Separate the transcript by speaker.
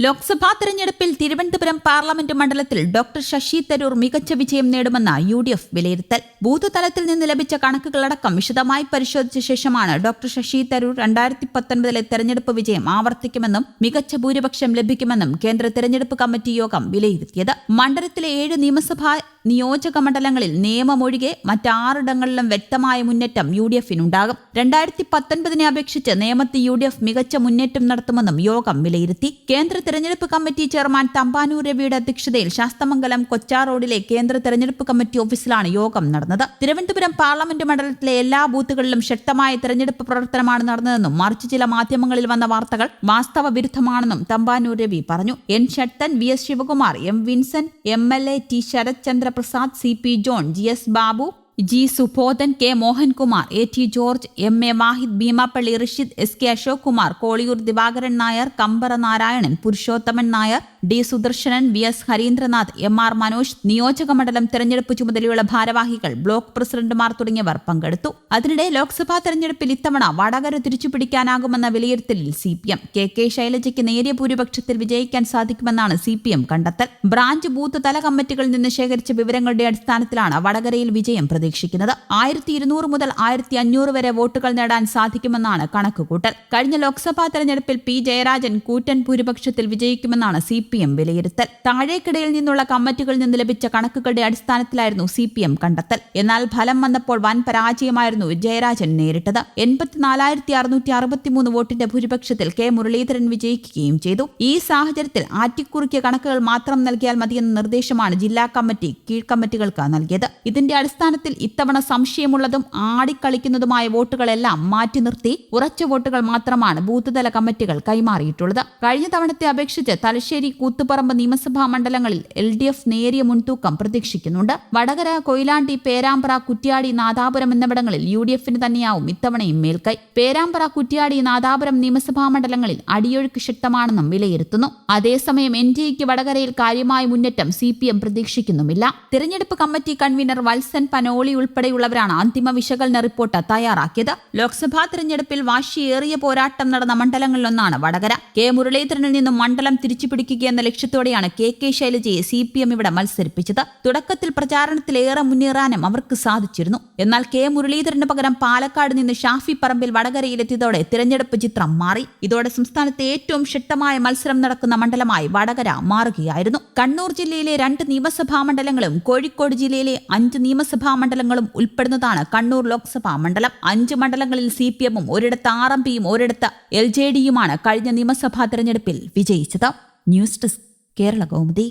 Speaker 1: ലോക്സഭാ തെരഞ്ഞെടുപ്പിൽ തിരുവനന്തപുരം പാർലമെന്റ് മണ്ഡലത്തിൽ ഡോക്ടർ ശശി തരൂർ മികച്ച വിജയം നേടുമെന്ന് UDF വിലയിരുത്തൽ. ബൂത്ത് തലത്തിൽ നിന്ന് ലഭിച്ച കണക്കുകളടക്കം വിശദമായി പരിശോധിച്ച ശേഷമാണ് ഡോക്ടർ ശശി തരൂർ 2019 തെരഞ്ഞെടുപ്പ് വിജയം ആവർത്തിക്കുമെന്നും മികച്ച ഭൂരിപക്ഷം ലഭിക്കുമെന്നും കേന്ദ്ര തെരഞ്ഞെടുപ്പ് കമ്മിറ്റി യോഗം വിലയിരുത്തിയത്. മണ്ഡലത്തിലെ 7 നിയമസഭാ നിയോജക മണ്ഡലങ്ങളിൽ നിയമമൊഴികെ മറ്റാറിടങ്ങളിലും വ്യക്തമായ മുന്നേറ്റം UDFിനുണ്ടാകും. 2019 അപേക്ഷിച്ച് നേമത്ത് UDF മികച്ച മുന്നേറ്റം നടത്തുമെന്നും യോഗം വിലയിരുത്തി. കേന്ദ്ര തെരഞ്ഞെടുപ്പ് കമ്മിറ്റി ചെയർമാൻ തമ്പാനൂർ രവിയുടെ അധ്യക്ഷതയിൽ ശാസ്തമംഗലം കൊച്ചാർ റോഡിലെ കേന്ദ്ര തെരഞ്ഞെടുപ്പ് കമ്മിറ്റി ഓഫീസിലാണ് യോഗം നടന്നത്. തിരുവനന്തപുരം പാർലമെന്റ് മണ്ഡലത്തിലെ എല്ലാ ബൂത്തുകളിലും ശക്തമായ തെരഞ്ഞെടുപ്പ് പ്രവർത്തനമാണ് നടന്നതെന്നും മറിച്ച് ചില മാധ്യമങ്ങളിൽ വന്ന വാർത്തകൾ വാസ്തവ വിരുദ്ധമാണെന്നും തമ്പാനൂർ രവി പറഞ്ഞു. N. Shattan, VS Sivakumar, M. Vincent, MLA T. Sarath Chandra Prasad, CP John, GS Babu, G. Subodhan, K. Mohankumar, AT George, MA Wahid, Beemapally Rishid, SK Ashok Kumar, Koliyoor Divakaran Nair, Kambara Narayanan, Purushothaman Nair, D. Sudarsanan, VS Harindranath, MR Manoj, നിയോജകമണ്ഡലം തെരഞ്ഞെടുപ്പ് ചുമതലയുള്ള ഭാരവാഹികൾ, ബ്ലോക്ക് പ്രസിഡന്റുമാർ തുടങ്ങിയവർ പങ്കെടുത്തു. അതിനിടെ ലോക്സഭാ തെരഞ്ഞെടുപ്പിൽ ഇത്തവണ വടകര തിരിച്ചുപിടിക്കാനാകുമെന്ന വിലയിരുത്തലിൽ CPM KK ശൈലജയ്ക്ക് നേരിയ ഭൂരിപക്ഷത്തിൽ വിജയിക്കാൻ സാധിക്കുമെന്നാണ് CPM കണ്ടെത്തൽ. ബ്രാഞ്ച് ബൂത്ത് തല കമ്മിറ്റികളിൽ നിന്ന് ശേഖരിച്ച വിവരങ്ങളുടെ അടിസ്ഥാനത്തിലാണ് വടകരയിൽ വിജയം പ്രതീക്ഷിക്കുന്നത്. 1200 മുതൽ 1500 വരെ വോട്ടുകൾ നേടാൻ സാധിക്കുമെന്നാണ് കണക്കുകൂട്ടൽ. കഴിഞ്ഞ ലോക്സഭാ തെരഞ്ഞെടുപ്പിൽ P. ജയരാജൻ കൂറ്റൻ ഭൂരിപക്ഷത്തിൽ വിജയിക്കുമെന്നാണ് CPM വിലയിരുത്തൽ. താഴേക്കിടയിൽ നിന്നുള്ള കമ്മിറ്റികളിൽ നിന്ന് ലഭിച്ച കണക്കുകളുടെ അടിസ്ഥാനത്തിലായിരുന്നു CPM കണ്ടെത്തൽ. എന്നാൽ ഫലം വന്നപ്പോൾ വൻ പരാജയമായിരുന്നു ജയരാജൻ നേരിട്ടത്. 84,663 വോട്ടിന്റെ ഭൂരിപക്ഷത്തിൽ K. മുരളീധരൻ വിജയിക്കുകയും ചെയ്തു. ഈ സാഹചര്യത്തിൽ ആറ്റിക്കുറിക്കിയ കണക്കുകൾ മാത്രം നൽകിയാൽ മതിയെന്ന നിർദ്ദേശമാണ് ജില്ലാ കമ്മിറ്റി കീഴ്ക്കമ്മിറ്റികൾക്ക് നൽകിയത്. ഇതിന്റെ അടിസ്ഥാനത്തിൽ ഇത്തവണ സംശയമുള്ളതും ആടിക്കളിക്കുന്നതുമായ വോട്ടുകളെല്ലാം മാറ്റി നിർത്തി ഉറച്ച വോട്ടുകൾ മാത്രമാണ് ബൂത്ത് തല കമ്മിറ്റികൾ കൈമാറിയിട്ടുള്ളത്. കഴിഞ്ഞ തവണത്തെ അപേക്ഷിച്ച് തലശ്ശേരി, കൂത്തുപറമ്പ് നിയമസഭാ മണ്ഡലങ്ങളിൽ LDF നേരിയ മുൻതൂക്കം പ്രതീക്ഷിക്കുന്നുണ്ട്. വടകര, കൊയിലാണ്ടി, പേരാമ്പ്ര, കുറ്റ്യാടി, നാദാപുരം എന്നിവിടങ്ങളിൽ UDFന് തന്നെയാവും ഇത്തവണയും മേൽക്കൈ. പേരാമ്പ്ര, കുറ്റ്യാടി, നാദാപുരം നിയമസഭാ മണ്ഡലങ്ങളിൽ അടിയൊഴുക്ക് ശക്തമാണെന്നും വിലയിരുത്തുന്നു. അതേസമയം NDAക്ക് വടകരയിൽ കാര്യമായ മുന്നേറ്റം CPM പ്രതീക്ഷിക്കുന്നുമില്ല. തിരഞ്ഞെടുപ്പ് കമ്മിറ്റി കൺവീനർ വത്സൻ പനോളി ഉൾപ്പെടെയുള്ളവരാണ് അന്തിമ വിശകലന റിപ്പോർട്ട് തയ്യാറാക്കിയത്. ലോക്സഭാ തെരഞ്ഞെടുപ്പിൽ വാശിയേറിയ പോരാട്ടം നടന്ന മണ്ഡലങ്ങളിലൊന്നാണ് വടകര. K. മുരളീധരനിൽ നിന്നും മണ്ഡലം തിരിച്ചുപിടിക്കുകയെന്ന ലക്ഷ്യത്തോടെയാണ് KK ശൈലജയെ CPM ഇവിടെ മത്സരിപ്പിച്ചത്. തുടക്കത്തിൽ പ്രചാരണത്തിലേറെ മുന്നേറാനും അവർക്ക് സാധിച്ചിരുന്നു. എന്നാൽ K. മുരളീധരന് പകരം പാലക്കാട് നിന്ന് ഷാഫി പറമ്പിൽ വടകരയിലെത്തിയതോടെ തിരഞ്ഞെടുപ്പ് ചിത്രം മാറി. ഇതോടെ സംസ്ഥാനത്തെ ഏറ്റവും ശക്തമായ മത്സരം നടക്കുന്ന മണ്ഡലമായി വടകര മാറുകയായിരുന്നു. കണ്ണൂർ ജില്ലയിലെ 2 നിയമസഭാ മണ്ഡലങ്ങളും കോഴിക്കോട് ജില്ലയിലെ 5 നിയമസഭാ മണ്ഡലങ്ങളും ഉൾപ്പെടുന്നതാണ് കണ്ണൂർ ലോക്സഭാ മണ്ഡലം. 5 മണ്ഡലങ്ങളിൽ CPMഉം ഒരിടത്ത് RMPയും ഒരിടത്ത് LJDയുമാണ് കഴിഞ്ഞ നിയമസഭാ തെരഞ്ഞെടുപ്പിൽ വിജയിച്ചത്. News desk, Kerala Kaumudi.